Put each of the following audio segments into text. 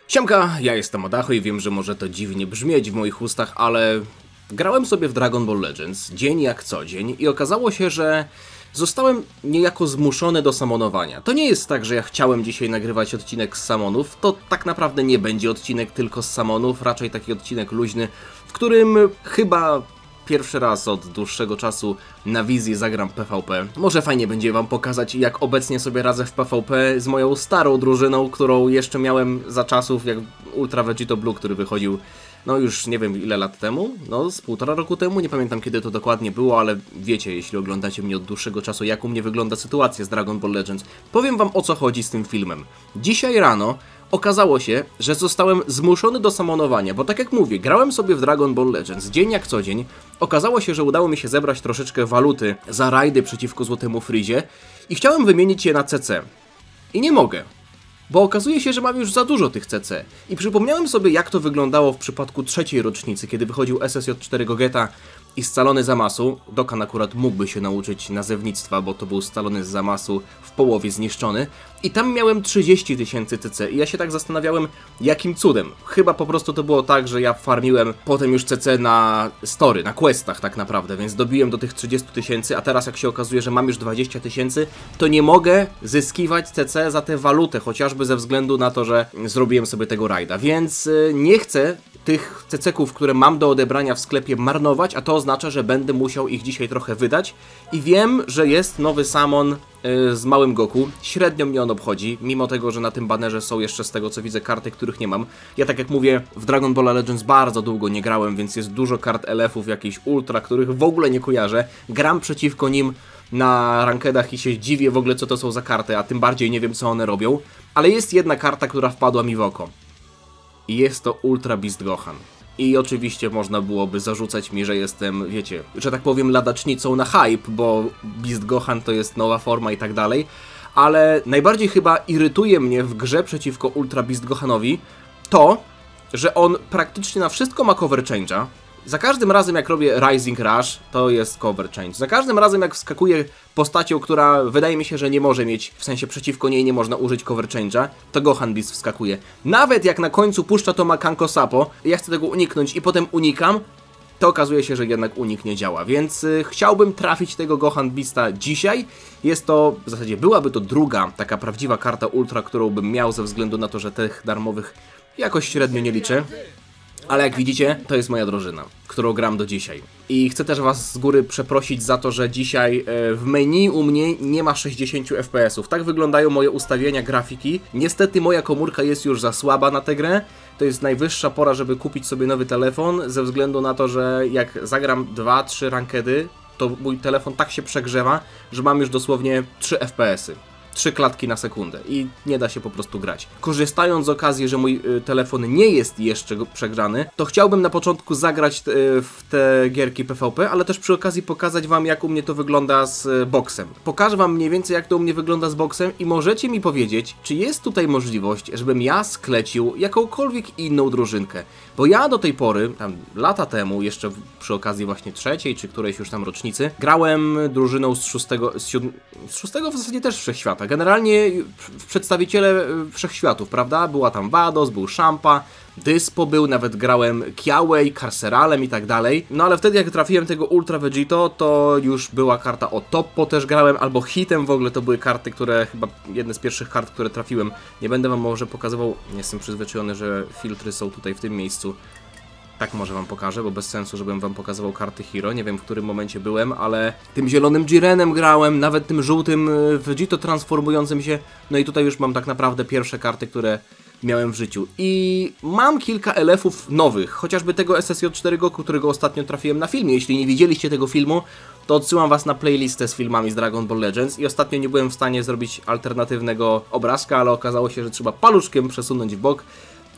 Siemka, ja jestem Odacho i wiem, że może to dziwnie brzmieć w moich ustach, ale grałem sobie w Dragon Ball Legends dzień jak co dzień i okazało się, że zostałem niejako zmuszony do samonowania. To nie jest tak, że ja chciałem dzisiaj nagrywać odcinek z samonów, to tak naprawdę nie będzie odcinek tylko z samonów, raczej taki odcinek luźny, w którym chyba pierwszy raz od dłuższego czasu na wizji zagram PvP. Może fajnie będzie wam pokazać, jak obecnie sobie radzę w PvP z moją starą drużyną, którą jeszcze miałem za czasów jak Ultra Vegito Blue, który wychodził no już nie wiem ile lat temu, no z 1,5 roku temu, nie pamiętam kiedy to dokładnie było, ale wiecie, jeśli oglądacie mnie od dłuższego czasu, jak u mnie wygląda sytuacja z Dragon Ball Legends. Powiem wam, o co chodzi z tym filmem. Dzisiaj rano okazało się, że zostałem zmuszony do samonowania, bo tak jak mówię, grałem sobie w Dragon Ball Legends dzień jak co dzień. Okazało się, że udało mi się zebrać troszeczkę waluty za rajdy przeciwko Złotemu Frizie i chciałem wymienić je na CC. I nie mogę. Bo okazuje się, że mam już za dużo tych CC. I przypomniałem sobie, jak to wyglądało w przypadku trzeciej rocznicy, kiedy wychodził SSJ4 Gogeta i scalony z Zamasu. Dokkan akurat mógłby się nauczyć nazewnictwa, bo to był scalony z Zamasu w połowie zniszczony. I tam miałem 30 000 CC i ja się tak zastanawiałem, jakim cudem. Chyba po prostu to było tak, że ja farmiłem potem już CC na story, na questach tak naprawdę, więc dobiłem do tych 30 000, a teraz jak się okazuje, że mam już 20 000, to nie mogę zyskiwać CC za tę walutę, chociażby ze względu na to, że zrobiłem sobie tego rajda, więc nie chcę tych CC-ków, które mam do odebrania w sklepie marnować, a to oznacza, że będę musiał ich dzisiaj trochę wydać i wiem, że jest nowy Samon z małym Goku. Średnio mnie on obchodzi, mimo tego, że na tym banerze są jeszcze z tego co widzę karty, których nie mam. Ja tak jak mówię, w Dragon Ball Legends bardzo długo nie grałem, więc jest dużo kart LF-ów, jakichś ultra, których w ogóle nie kojarzę. Gram przeciwko nim na rankedach i się dziwię w ogóle co to są za karty, a tym bardziej nie wiem co one robią. Ale jest jedna karta, która wpadła mi w oko. I jest to Ultra Beast Gohan. I oczywiście można byłoby zarzucać mi, że jestem, wiecie, że tak powiem ladacznicą na hype, bo Beast Gohan to jest nowa forma i tak dalej. Ale najbardziej chyba irytuje mnie w grze przeciwko Ultra Beast Gohanowi to, że on praktycznie na wszystko ma cover change'a. Za każdym razem jak robię Rising Rush, to jest cover change. Za każdym razem jak wskakuję postacią, która wydaje mi się, że nie może mieć, w sensie przeciwko niej nie można użyć cover change'a, to Gohan Beast wskakuje. Nawet jak na końcu puszcza to Makanko Sapo, ja chcę tego uniknąć i potem unikam, to okazuje się, że jednak unik nie działa, więc chciałbym trafić tego Gohan Beasta dzisiaj. Jest to, w zasadzie byłaby to druga taka prawdziwa karta Ultra, którą bym miał ze względu na to, że tych darmowych jakoś średnio nie liczę. Ale jak widzicie, to jest moja drużyna, którą gram do dzisiaj. I chcę też was z góry przeprosić za to, że dzisiaj w menu u mnie nie ma 60 FPS-ów. Tak wyglądają moje ustawienia grafiki. Niestety moja komórka jest już za słaba na tę grę. To jest najwyższa pora, żeby kupić sobie nowy telefon, ze względu na to, że jak zagram 2-3 rankedy, to mój telefon tak się przegrzewa, że mam już dosłownie 3 FPS-y. 3 klatki na sekundę i nie da się po prostu grać. Korzystając z okazji, że mój telefon nie jest jeszcze przegrzany, to chciałbym na początku zagrać w te gierki PvP, ale też przy okazji pokazać wam, jak u mnie to wygląda z boksem. Pokażę wam mniej więcej, jak to u mnie wygląda z boksem i możecie mi powiedzieć, czy jest tutaj możliwość, żebym ja sklecił jakąkolwiek inną drużynkę. Bo ja do tej pory, tam lata temu, jeszcze przy okazji właśnie trzeciej, czy którejś już tam rocznicy, grałem drużyną z szóstego w zasadzie też wszechświata. Generalnie przedstawiciele wszechświatów, prawda? Była tam Vados, był Champa, Dyspo był, nawet grałem Kiawej, Carceralem i tak dalej. No ale wtedy jak trafiłem tego Ultra Vegito, to już była karta o Toppo też grałem, albo Hitem w ogóle to były karty, które chyba jedne z pierwszych kart, które trafiłem. Nie będę wam może pokazywał, nie jestem przyzwyczajony, że filtry są tutaj w tym miejscu. Tak może wam pokażę, bo bez sensu, żebym wam pokazywał karty Hero. Nie wiem w którym momencie byłem, ale tym zielonym Jirenem grałem, nawet tym żółtym Vegito transformującym się. No i tutaj już mam tak naprawdę pierwsze karty, które miałem w życiu. I mam kilka LF-ów nowych, chociażby tego SSJ4 Goku, którego ostatnio trafiłem na filmie. Jeśli nie widzieliście tego filmu, to odsyłam was na playlistę z filmami z Dragon Ball Legends i ostatnio nie byłem w stanie zrobić alternatywnego obrazka, ale okazało się, że trzeba paluszkiem przesunąć w bok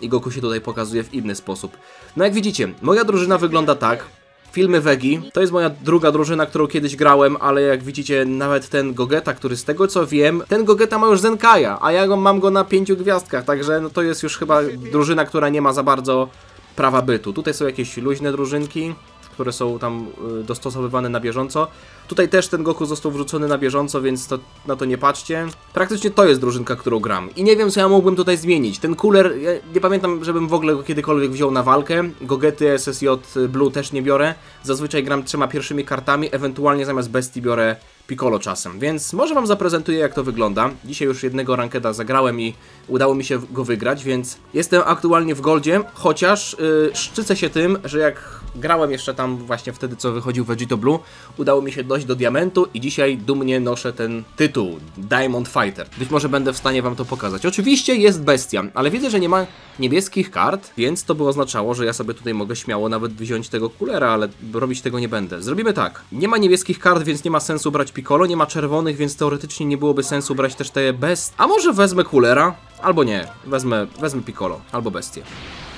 i Goku się tutaj pokazuje w inny sposób. No jak widzicie, moja drużyna wygląda tak. Filmy Vegi, to jest moja druga drużyna, którą kiedyś grałem, ale jak widzicie nawet ten Gogeta, który z tego co wiem, ten Gogeta ma już Zenkaja, a ja mam go na 5 gwiazdkach, także no to jest już chyba drużyna, która nie ma za bardzo prawa bytu. Tutaj są jakieś luźne drużynki, które są tam dostosowywane na bieżąco. Tutaj też ten Goku został wrzucony na bieżąco, więc na to nie patrzcie. Praktycznie to jest drużynka, którą gram. I nie wiem, co ja mógłbym tutaj zmienić. Ten Cooler, ja nie pamiętam, żebym w ogóle go kiedykolwiek wziął na walkę. Gogety, SSJ, Blue też nie biorę. Zazwyczaj gram 3 pierwszymi kartami, ewentualnie zamiast bestii biorę Piccolo czasem. Więc może wam zaprezentuję, jak to wygląda. Dzisiaj już jednego rankeda zagrałem i udało mi się go wygrać, więc jestem aktualnie w goldzie, chociaż szczycę się tym, że jak grałem jeszcze tam właśnie wtedy, co wychodził Vegito Blue, udało mi się dojść do diamentu i dzisiaj dumnie noszę ten tytuł, Diamond Fighter. Być może będę w stanie wam to pokazać. Oczywiście jest bestia, ale widzę, że nie ma niebieskich kart, więc to by oznaczało, że ja sobie tutaj mogę śmiało nawet wziąć tego Coolera, ale robić tego nie będę. Zrobimy tak. Nie ma niebieskich kart, więc nie ma sensu brać Piccolo, nie ma czerwonych, więc teoretycznie nie byłoby sensu brać też te best. A może wezmę Coolera? Albo nie. Wezmę Piccolo. Albo bestię.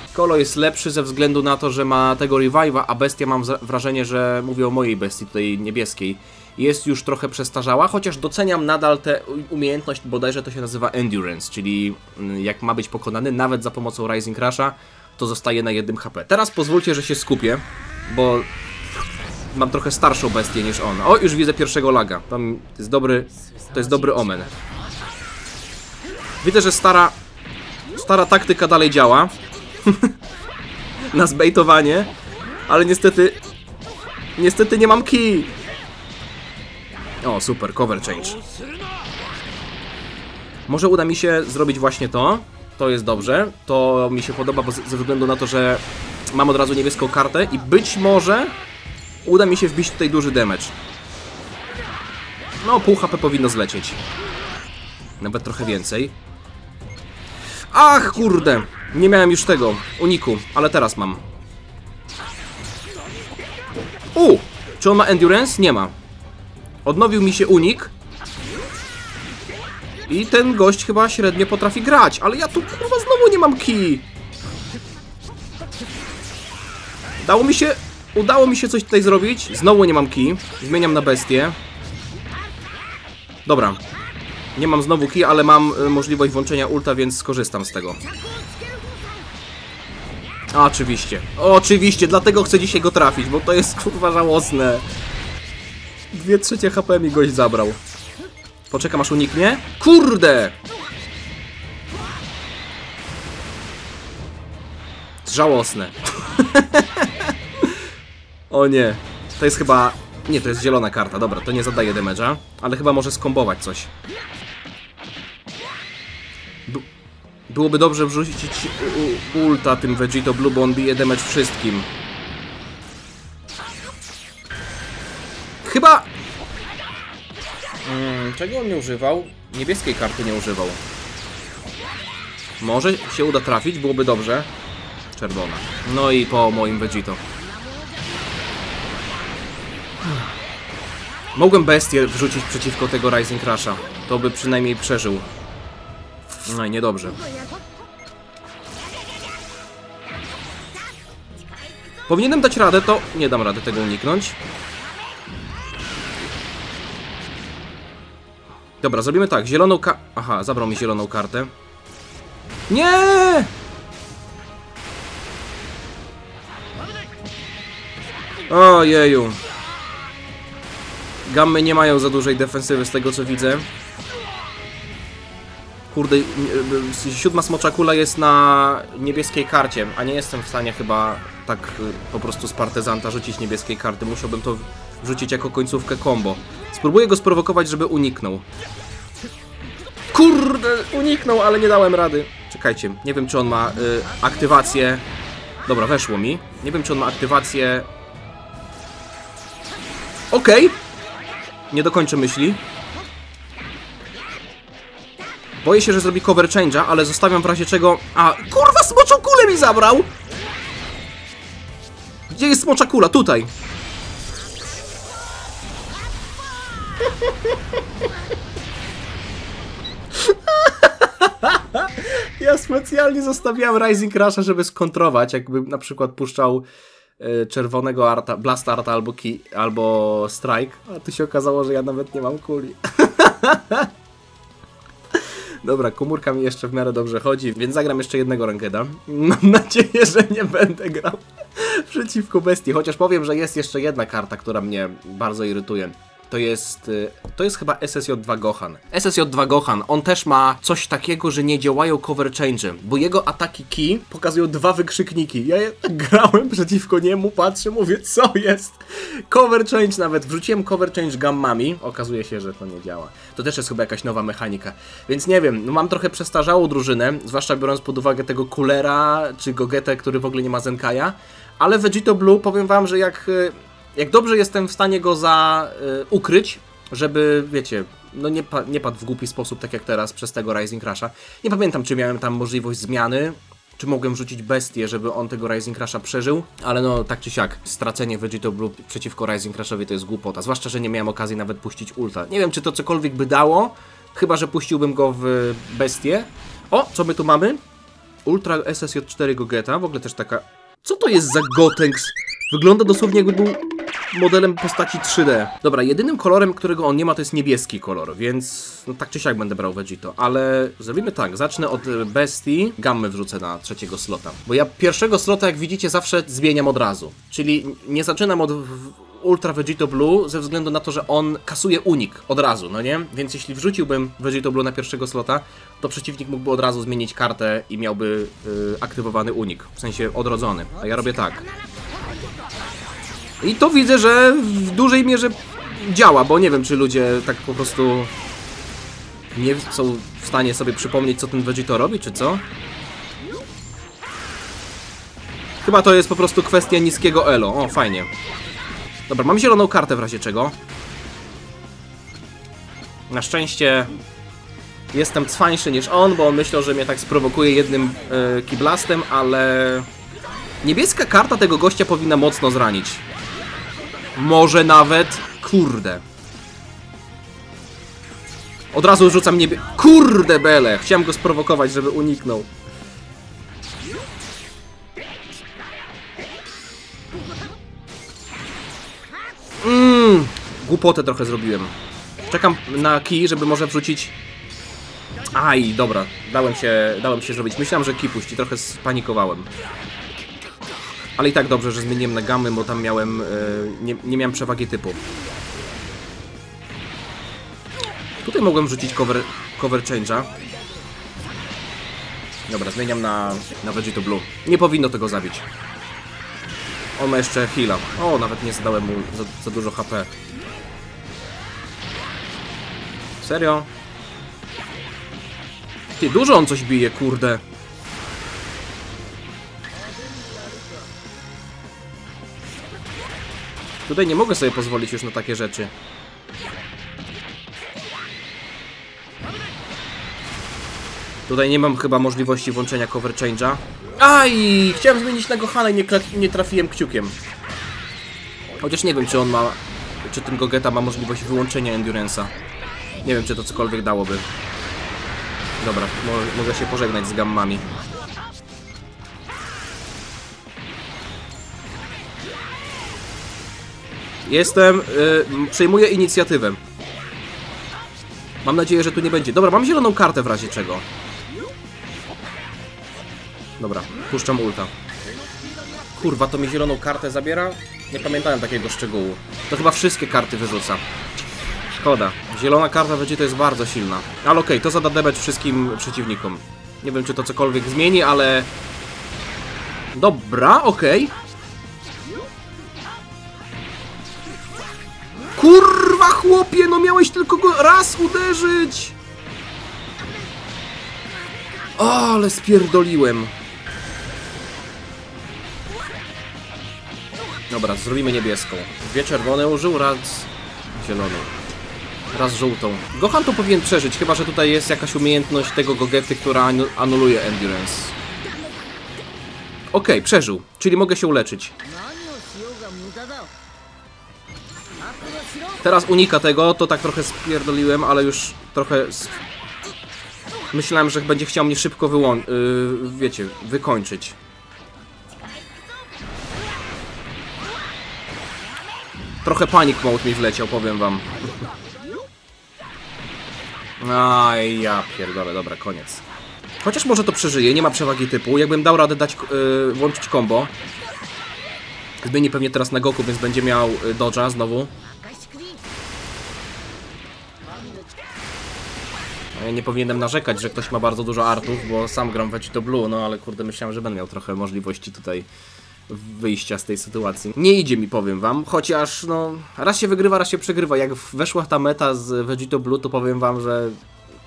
Piccolo jest lepszy ze względu na to, że ma tego revive'a, a bestia mam wrażenie, że mówię o mojej bestii, tutaj niebieskiej. Jest już trochę przestarzała, chociaż doceniam nadal tę umiejętność, bodajże to się nazywa Endurance, czyli jak ma być pokonany, nawet za pomocą Rising Rusha, to zostaje na 1 HP. Teraz pozwólcie, że się skupię, bo mam trochę starszą bestię niż on. O, już widzę pierwszego laga. To jest dobry omen. Widzę, że stara taktyka dalej działa. Na zbejtowanie. Ale niestety nie mam key. O, super, cover change. Może uda mi się zrobić właśnie to. To jest dobrze. To mi się podoba, bo ze względu na to, że mam od razu niebieską kartę i być może uda mi się wbić tutaj duży damage. No, pół HP powinno zlecieć. Nawet trochę więcej. Ach, kurde! Nie miałem już tego uniku, ale teraz mam. Czy on ma endurance? Nie ma. Odnowił mi się unik. I ten gość chyba średnio potrafi grać, ale ja tu kurwa znowu nie mam key. Udało mi się coś tutaj zrobić. Znowu nie mam key. Zmieniam na bestię. Dobra. Nie mam znowu key, ale mam możliwość włączenia ulta, więc skorzystam z tego. Oczywiście. Oczywiście, dlatego chcę dzisiaj go trafić, bo to jest kurwa żałosne. 2/3 HP mi gość zabrał. Poczekam aż uniknie. Kurde! Żałosne. O nie. To jest chyba... Nie, to jest zielona karta. Dobra, to nie zadaje damage'a. Ale chyba może skombować coś. Byłoby dobrze wrzucić ulta tym Vegito Blue, bo on bije damage wszystkim. Chyba... czego on nie używał? Niebieskiej karty nie używał. Może się uda trafić, byłoby dobrze. Czerwona. No i po moim Vegito. Mogłem bestię wrzucić przeciwko tego Rising Rusha. To by przynajmniej przeżył. No i niedobrze. Powinienem dać radę, to nie dam rady tego uniknąć. Dobra, zrobimy tak. Zieloną Aha, zabrał mi zieloną kartę. Nie! Ojeju. Gammy nie mają za dużej defensywy z tego, co widzę. Kurde, 7 smocza kula jest na niebieskiej karcie, a nie jestem w stanie chyba tak po prostu z partyzanta rzucić niebieskiej karty. Musiałbym to wrzucić jako końcówkę combo. Spróbuję go sprowokować, żeby uniknął. Kurde, uniknął, ale nie dałem rady. Czekajcie, nie wiem, czy on ma aktywację... Dobra, weszło mi. Nie wiem, czy on ma aktywację... Okej. Nie dokończę myśli. Boję się, że zrobi cover change'a, ale zostawiam w razie czego... A, kurwa, smoczą kulę mi zabrał! Gdzie jest smocza kula? Tutaj. Ja specjalnie zostawiałem Rising Rusha, żeby skontrować, jakby na przykład puszczał czerwonego arta, blast arta albo strike, a tu się okazało, że ja nawet nie mam kuli. Dobra, komórka mi jeszcze w miarę dobrze chodzi, więc zagram jeszcze jednego rankeda. Mam nadzieję, że nie będę grał przeciwko bestii. Chociaż powiem, że jest jeszcze jedna karta, która mnie bardzo irytuje. To jest chyba SSJ2 Gohan. SSJ2 Gohan, on też ma coś takiego, że nie działają cover change'y, bo jego ataki ki pokazują dwa wykrzykniki. Ja grałem przeciwko niemu, patrzę, mówię, co jest? Cover change nawet. Wrzuciłem cover change gammami, okazuje się, że to nie działa. To też jest chyba jakaś nowa mechanika. Więc nie wiem, no mam trochę przestarzałą drużynę, zwłaszcza biorąc pod uwagę tego Coolera czy Gogetę, który w ogóle nie ma Zenkaja, ale Vegito Blue, powiem wam, że jak dobrze jestem w stanie go ukryć, żeby, wiecie, no nie padł w głupi sposób, tak jak teraz, przez tego Rising Rusha. Nie pamiętam, czy miałem tam możliwość zmiany, czy mogłem rzucić bestię, żeby on tego Rising Rusha przeżył, ale no tak czy siak, stracenie Vegito Blue przeciwko Rising Rushowi to jest głupota, zwłaszcza, że nie miałem okazji nawet puścić ulta. Nie wiem, czy to cokolwiek by dało, chyba, że puściłbym go w bestię. O, co my tu mamy? Ultra SSJ4 Gogeta, w ogóle też taka... Co to jest za Gotenks? Wygląda dosłownie jakby był modelem postaci 3D. Dobra, jedynym kolorem, którego on nie ma, to jest niebieski kolor, więc no tak czy siak będę brał Vegito, ale zrobimy tak, zacznę od bestii, gammy wrzucę na trzeciego slota, bo ja pierwszego slota, jak widzicie, zawsze zmieniam od razu, czyli nie zaczynam od Ultra Vegito Blue ze względu na to, że on kasuje unik od razu, no nie? Więc jeśli wrzuciłbym Vegito Blue na pierwszego slota, to przeciwnik mógłby od razu zmienić kartę i miałby aktywowany unik, w sensie odrodzony, a ja robię tak. I to widzę, że w dużej mierze działa, bo nie wiem, czy ludzie tak po prostu nie są w stanie sobie przypomnieć, co ten Vegito robi, czy co? Chyba to jest po prostu kwestia niskiego elo. O, fajnie. Dobra, mam zieloną kartę w razie czego. Na szczęście jestem cwańszy niż on, bo on myślał, że mnie tak sprowokuje jednym kiblastem, ale... Niebieska karta tego gościa powinna mocno zranić. Może nawet... Kurde. Od razu rzucam Kurde bele! Chciałem go sprowokować, żeby uniknął. Głupotę trochę zrobiłem. Czekam na kij, żeby może wrzucić... Aj, dobra. Dałem się zrobić. Myślałem, że kij puści. Trochę spanikowałem. Ale i tak dobrze, że zmieniłem na gammy, bo tam miałem... nie miałem przewagi typu. Tutaj mogłem wrzucić cover change'a. Dobra, zmieniam na Vegito Blue. Nie powinno tego zabić. On ma jeszcze heal'a. O, nawet nie zadałem mu za dużo HP. Serio? Ty, dużo on coś bije, kurde. Tutaj nie mogę sobie pozwolić już na takie rzeczy. Tutaj nie mam chyba możliwości włączenia cover change'a. Aj! Chciałem zmienić na Gohana i nie trafiłem kciukiem. Chociaż nie wiem, czy on ma... Czy ten Gogeta ma możliwość wyłączenia Endurance'a. Nie wiem, czy to cokolwiek dałoby. Dobra, mogę się pożegnać z gammami. Przejmuję inicjatywę. Mam nadzieję, że tu nie będzie. Dobra, mam zieloną kartę w razie czego. Dobra, puszczam ulta. Kurwa, to mi zieloną kartę zabiera? Nie pamiętałem takiego szczegółu. To chyba wszystkie karty wyrzuca. Szkoda. Zielona karta Vegito jest bardzo silna. Ale okej, to zada damage wszystkim przeciwnikom. Nie wiem, czy to cokolwiek zmieni, ale... Dobra, okej. Kurwa, chłopie, no miałeś tylko go raz uderzyć! O, ale spierdoliłem. Dobra, zrobimy niebieską. Dwie czerwone użył, raz zieloną. Raz żółtą. Gohan to powinien przeżyć, chyba że tutaj jest jakaś umiejętność tego Gogety, która anuluje Endurance. Okej, przeżył, czyli mogę się uleczyć. Teraz unika tego, to tak trochę spierdoliłem, ale już trochę... Myślałem, że będzie chciał mnie szybko wiecie, wykończyć. Trochę panic mode mi wleciał, powiem wam. Aj, ja pierdolę, dobra, koniec. Chociaż może to przeżyje, nie ma przewagi typu. Jakbym dał radę dać, włączyć combo. Zmieni pewnie teraz na Goku, więc będzie miał dodge'a znowu. Ja nie powinienem narzekać, że ktoś ma bardzo dużo artów, bo sam gram w Vegito Blue, no ale kurde, myślałem, że będę miał trochę możliwości tutaj wyjścia z tej sytuacji. Nie idzie mi, powiem wam, chociaż no raz się wygrywa, raz się przegrywa. Jak weszła ta meta z Vegito Blue, to powiem wam, że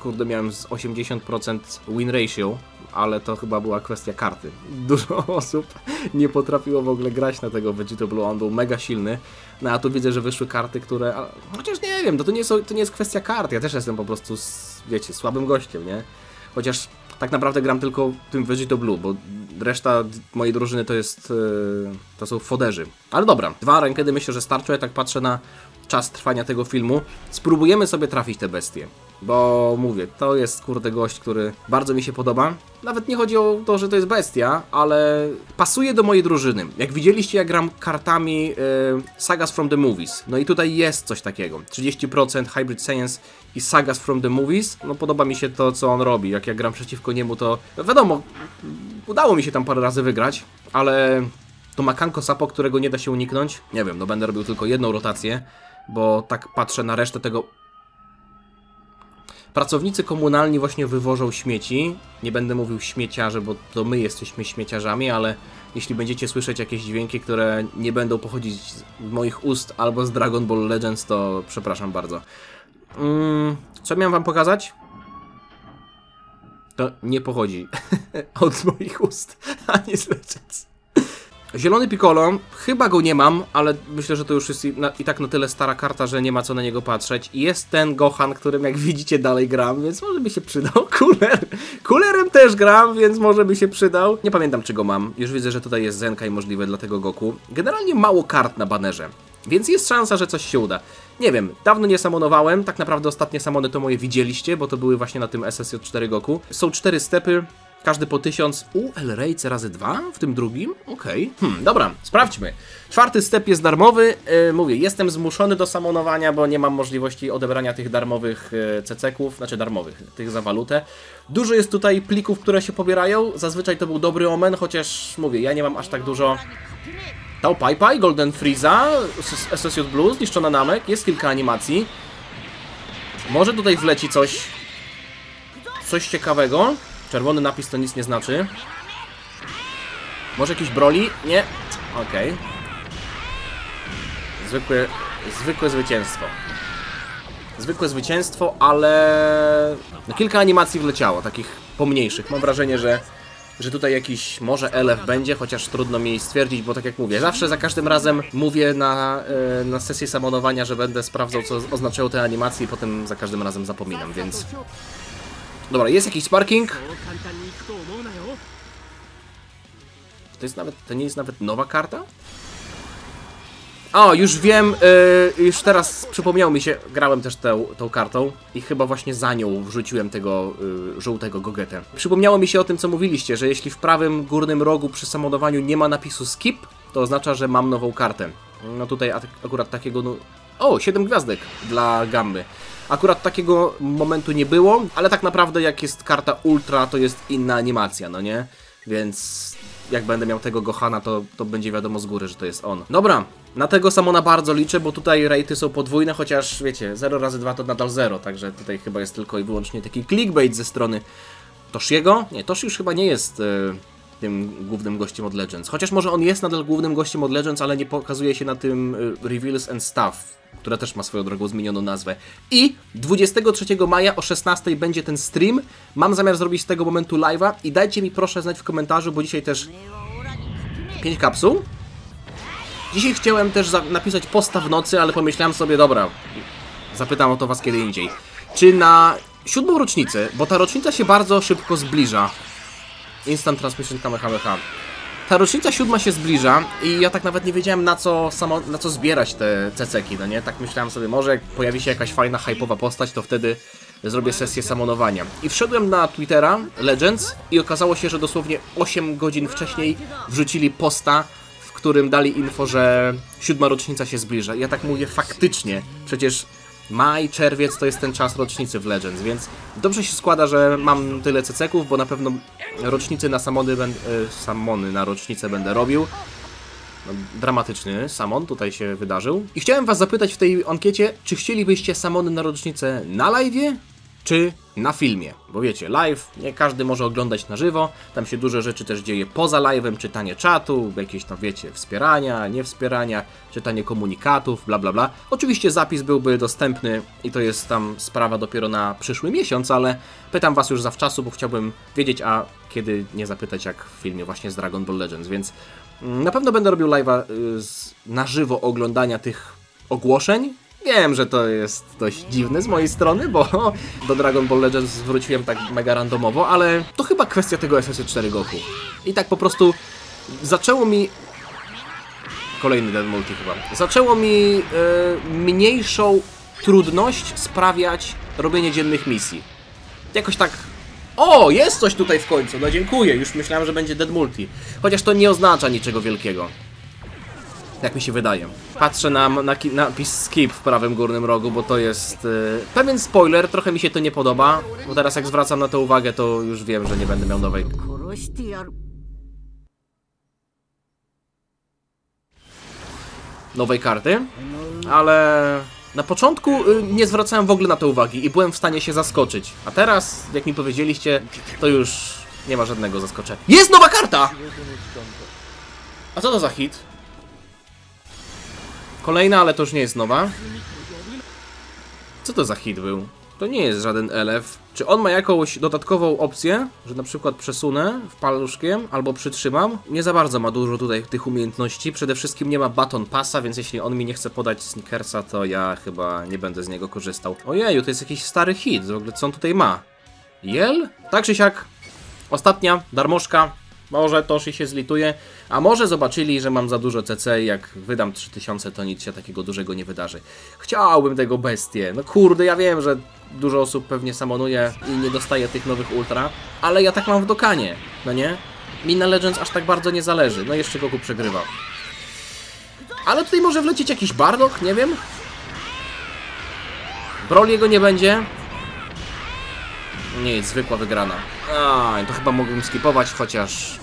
kurde, miałem z 80% win ratio, ale to chyba była kwestia karty. Dużo osób nie potrafiło w ogóle grać na tego Vegito Blue, on był mega silny. No a tu widzę, że wyszły karty, które... Chociaż nie wiem, to nie jest kwestia kart, ja też jestem po prostu, wiecie, słabym gościem, nie? Chociaż tak naprawdę gram tylko tym Vegito Blue, bo reszta mojej drużyny to są foderzy. Ale dobra, 2 rankedy myślę, że starczą, ja tak patrzę na czas trwania tego filmu. Spróbujemy sobie trafić te bestie, bo mówię, to jest kurde gość, który bardzo mi się podoba. Nawet nie chodzi o to, że to jest bestia, ale pasuje do mojej drużyny. Jak widzieliście, ja gram kartami Sagas from the Movies. No i tutaj jest coś takiego. 30% Hybrid Science i Sagas from the Movies. No podoba mi się to, co on robi. Jak ja gram przeciwko niemu, to wiadomo, udało mi się tam parę razy wygrać, ale to Makanko Sapo, którego nie da się uniknąć. Nie wiem, no będę robił tylko jedną rotację, bo tak patrzę na resztę tego. Pracownicy komunalni właśnie wywożą śmieci. Nie będę mówił śmieciarze, bo to my jesteśmy śmieciarzami, ale jeśli będziecie słyszeć jakieś dźwięki, które nie będą pochodzić z moich ust albo z Dragon Ball Legends, to przepraszam bardzo. Co miałem wam pokazać? To nie pochodzi od moich ust, ani z Legends. Zielony Piccolo, chyba go nie mam, ale myślę, że to już jest i tak na tyle stara karta, że nie ma co na niego patrzeć. I jest ten Gohan, którym jak widzicie dalej gram, więc może by się przydał. Coolerem też gram, więc może by się przydał. Nie pamiętam, czy go mam. Już widzę, że tutaj jest Zenkai możliwe dla tego Goku. Generalnie mało kart na banerze, więc jest szansa, że coś się uda. Nie wiem, dawno nie samonowałem, tak naprawdę ostatnie samony to moje widzieliście, bo to były właśnie na tym SSJ4 Goku. Są 4 stepy. Każdy po 1000. El Rejce razy 2 w tym drugim? Okej. Dobra, sprawdźmy. 4. step jest darmowy. Mówię, jestem zmuszony do samonowania, bo nie mam możliwości odebrania tych darmowych ceceków, znaczy darmowych, tych za walutę. Dużo jest tutaj plików, które się pobierają. Zazwyczaj to był dobry omen, chociaż mówię, ja nie mam aż tak dużo. Tao Pai Pai, Golden Frieza, SSJ Blue, zniszczona Namek, jest kilka animacji. Może tutaj wleci coś ciekawego. Czerwony napis to nic nie znaczy. Może jakiś Broly? Nie. Okej. Zwykłe zwycięstwo. Zwykłe zwycięstwo, ale no, kilka animacji wleciało, takich pomniejszych. Mam wrażenie, że tutaj jakiś może LF będzie, chociaż trudno mi stwierdzić, bo tak jak mówię, zawsze za każdym razem mówię na sesji samonowania, że będę sprawdzał, co oznaczają te animacje i potem za każdym razem zapominam, więc... Dobra, jest jakiś sparking. To nie jest nawet nowa karta? O, już wiem, już teraz przypomniało mi się, grałem też tą kartą i chyba właśnie za nią wrzuciłem tego żółtego Gogetę. Przypomniało mi się o tym, co mówiliście, że jeśli w prawym górnym rogu przy samonowaniu nie ma napisu skip, to oznacza, że mam nową kartę. No tutaj akurat takiego... No... O, 7 gwiazdek dla Gammy. Akurat takiego momentu nie było, ale tak naprawdę jak jest karta Ultra, to jest inna animacja, no nie? Więc jak będę miał tego Gohana, to będzie wiadomo z góry, że to jest on. Dobra, na tego Samona bardzo liczę, bo tutaj rejty są podwójne, chociaż wiecie, 0 razy 2 to nadal 0, także tutaj chyba jest tylko i wyłącznie taki clickbait ze strony Toshiego. Nie, Toshi już chyba nie jest tym głównym gościem od Legends, chociaż może on jest nadal głównym gościem od Legends, ale nie pokazuje się na tym Reveals and Stuff, która też ma swoją drogą zmienioną nazwę. I 23 maja o 16 będzie ten stream. Mam zamiar zrobić z tego momentu live'a i dajcie mi proszę znać w komentarzu, bo dzisiaj też 5 kapsuł. Dzisiaj chciałem też napisać posta w nocy, ale pomyślałem sobie, dobra, zapytam o to was kiedy indziej. Czy na 7. rocznicę, bo ta rocznica się bardzo szybko zbliża. Instant Transmission Kamehameha. Ta rocznica 7 się zbliża i ja tak nawet nie wiedziałem na co zbierać te ceceki, no nie? Tak myślałem sobie, może jak pojawi się jakaś fajna, hype'owa postać, to wtedy zrobię sesję samonowania. I wszedłem na Twittera Legends i okazało się, że dosłownie 8 godzin wcześniej wrzucili posta, w którym dali info, że 7. rocznica się zbliża. I ja tak mówię, faktycznie, przecież maj, czerwiec to jest ten czas rocznicy w Legends, więc dobrze się składa, że mam tyle ceceków, bo na pewno rocznicy na samony na rocznicę będę robił. No, dramatyczny samon tutaj się wydarzył. I chciałem was zapytać w tej ankiecie, czy chcielibyście samony na rocznicę na live'ie, czy na filmie? Bo wiecie, live nie każdy może oglądać na żywo, tam się dużo rzeczy też dzieje poza live'em, czytanie czatu, jakieś tam wiecie, wspierania, niewspierania, czytanie komunikatów, bla bla bla. Oczywiście zapis byłby dostępny i to jest tam sprawa dopiero na przyszły miesiąc, ale pytam was już zawczasu, bo chciałbym wiedzieć, a kiedy nie zapytać jak w filmie właśnie z Dragon Ball Legends, więc na pewno będę robił live'a na żywo oglądania tych ogłoszeń. Wiem, że to jest dość dziwne z mojej strony, bo do Dragon Ball Legends wróciłem tak mega randomowo, ale to chyba kwestia tego SS4 Goku. I tak po prostu zaczęło mi... Kolejny Dead Multi chyba. Zaczęło mi mniejszą trudność sprawiać robienie dziennych misji. Jakoś tak... O, jest coś tutaj w końcu, no dziękuję, już myślałem, że będzie Dead Multi. Chociaż to nie oznacza niczego wielkiego. Jak mi się wydaje. Patrzę na napis skip w prawym górnym rogu, bo to jest pewien spoiler, trochę mi się to nie podoba, bo teraz jak zwracam na to uwagę, to już wiem, że nie będę miał nowej karty, ale na początku nie zwracałem w ogóle na to uwagi i byłem w stanie się zaskoczyć, a teraz, jak mi powiedzieliście, to już nie ma żadnego zaskoczenia. Jest nowa karta! A co to za hit? Kolejna, ale to już nie jest nowa. Co to za hit był? To nie jest żaden LF. Czy on ma jakąś dodatkową opcję, że na przykład przesunę paluszkiem albo przytrzymam? Nie za bardzo ma dużo tutaj tych umiejętności. Przede wszystkim nie ma baton passa, więc jeśli on mi nie chce podać Snickersa, to ja chyba nie będę z niego korzystał. Ojeju, to jest jakiś stary hit. W ogóle co on tutaj ma? Jel? Tak czy siak. Ostatnia darmożka. Może Toshi się zlituje, a może zobaczyli, że mam za dużo CC i jak wydam 3000, to nic się takiego dużego nie wydarzy. Chciałbym tego bestię. No kurde, ja wiem, że dużo osób pewnie samonuje i nie dostaje tych nowych ultra, ale ja tak mam w Dokanie, no nie? Mi na Legends aż tak bardzo nie zależy. No jeszcze Goku przegrywa. Ale tutaj może wlecieć jakiś Bardock, nie wiem. Broly'ego nie będzie. Nie jest zwykła wygrana. To chyba mógłbym skipować, chociaż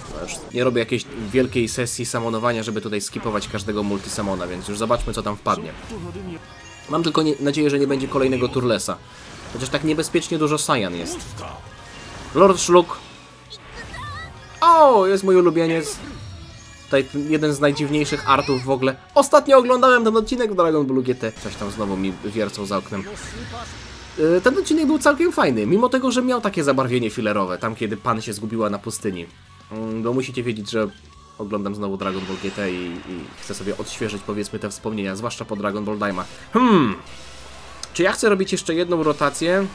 nie robię jakiejś wielkiej sesji samonowania, żeby tutaj skipować każdego multisamona, więc już zobaczmy, co tam wpadnie. Mam tylko nadzieję, że nie będzie kolejnego Turlesa. Chociaż tak niebezpiecznie dużo Saiyan jest. Lord Shulk. O, jest mój ulubieniec. Tutaj jeden z najdziwniejszych artów w ogóle. Ostatnio oglądałem ten odcinek w Dragon Ball GT. Coś tam znowu mi wiercą za oknem. Ten odcinek był całkiem fajny, mimo tego, że miał takie zabarwienie filerowe, tam kiedy Pan się zgubiła na pustyni. Bo musicie wiedzieć, że oglądam znowu Dragon Ball GT i chcę sobie odświeżyć, powiedzmy, te wspomnienia, zwłaszcza po Dragon Ball Daima. Czy ja chcę robić jeszcze jedną rotację?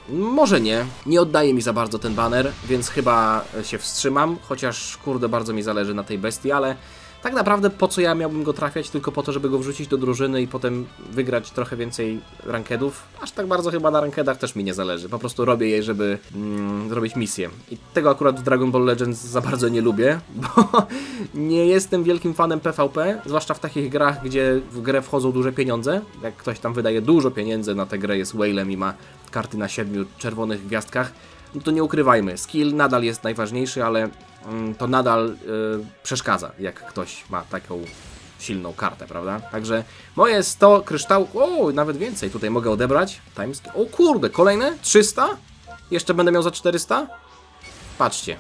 Może nie. Nie oddaje mi za bardzo ten baner, więc chyba się wstrzymam, chociaż kurde, bardzo mi zależy na tej bestii, ale tak naprawdę po co ja miałbym go trafiać? Tylko po to, żeby go wrzucić do drużyny i potem wygrać trochę więcej rankedów? Aż tak bardzo chyba na rankedach też mi nie zależy. Po prostu robię je, żeby zrobić misję. I tego akurat w Dragon Ball Legends za bardzo nie lubię, bo nie jestem wielkim fanem PvP, zwłaszcza w takich grach, gdzie w grę wchodzą duże pieniądze. Jak ktoś tam wydaje dużo pieniędzy na tę grę, jest whalem i ma karty na 7 czerwonych gwiazdkach, no to nie ukrywajmy, skill nadal jest najważniejszy, ale to nadal przeszkadza, jak ktoś ma taką silną kartę, prawda? Także moje 100 kryształów, o, nawet więcej tutaj mogę odebrać. O kurde, kolejne? 300? Jeszcze będę miał za 400? Patrzcie.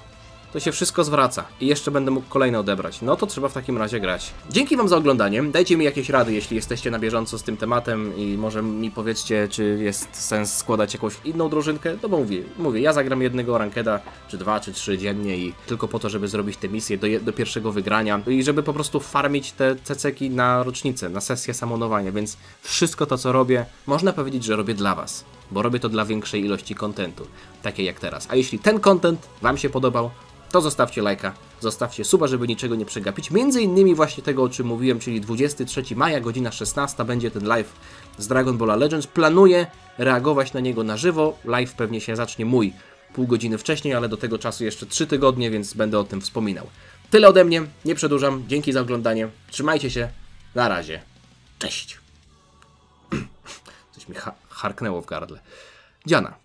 To się wszystko zwraca i jeszcze będę mógł kolejne odebrać. No to trzeba w takim razie grać. Dzięki wam za oglądanie. Dajcie mi jakieś rady, jeśli jesteście na bieżąco z tym tematem i może mi powiedzcie, czy jest sens składać jakąś inną drużynkę. No bo mówię, ja zagram jednego rankeda, czy 2, czy 3 dziennie i tylko po to, żeby zrobić te misje do pierwszego wygrania i żeby po prostu farmić te ceceki na rocznicę, na sesję samonowania, więc wszystko to, co robię, można powiedzieć, że robię dla was, bo robię to dla większej ilości kontentu, takiej jak teraz. A jeśli ten content wam się podobał, to zostawcie lajka, zostawcie suba, żeby niczego nie przegapić. Między innymi właśnie tego, o czym mówiłem, czyli 23 maja, godzina 16, będzie ten live z Dragon Ball Legends. Planuję reagować na niego na żywo. Live pewnie się zacznie mój pół godziny wcześniej, ale do tego czasu jeszcze 3 tygodnie, więc będę o tym wspominał. Tyle ode mnie, nie przedłużam. Dzięki za oglądanie. Trzymajcie się. Na razie. Cześć. Coś mi harknęło w gardle. Dziana.